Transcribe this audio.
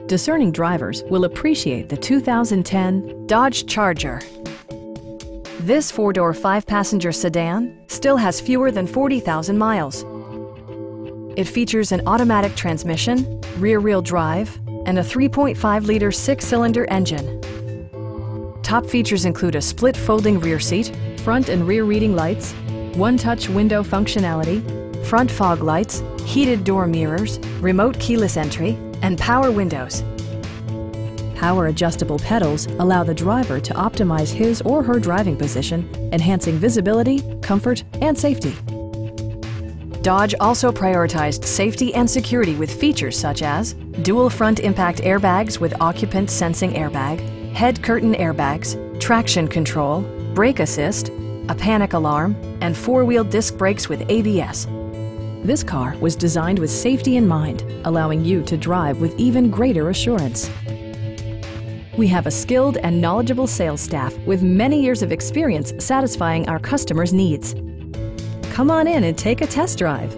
Discerning drivers will appreciate the 2010 Dodge Charger. This four-door, five-passenger sedan still has fewer than 40,000 miles. It features an automatic transmission, rear-wheel drive, and a 3.5-liter six-cylinder engine. Top features include a split folding rear seat, front and rear reading lights, one-touch window functionality, front fog lights, heated door mirrors, remote keyless entry, and power windows. Power adjustable pedals allow the driver to optimize his or her driving position, enhancing visibility, comfort, and safety. Dodge also prioritized safety and security with features such as dual front impact airbags with occupant sensing airbag, head curtain airbags, traction control, brake assist, a panic alarm, and four-wheel disc brakes with ABS. This car was designed with safety in mind, allowing you to drive with even greater assurance. We have a skilled and knowledgeable sales staff with many years of experience satisfying our customers' needs. Come on in and take a test drive.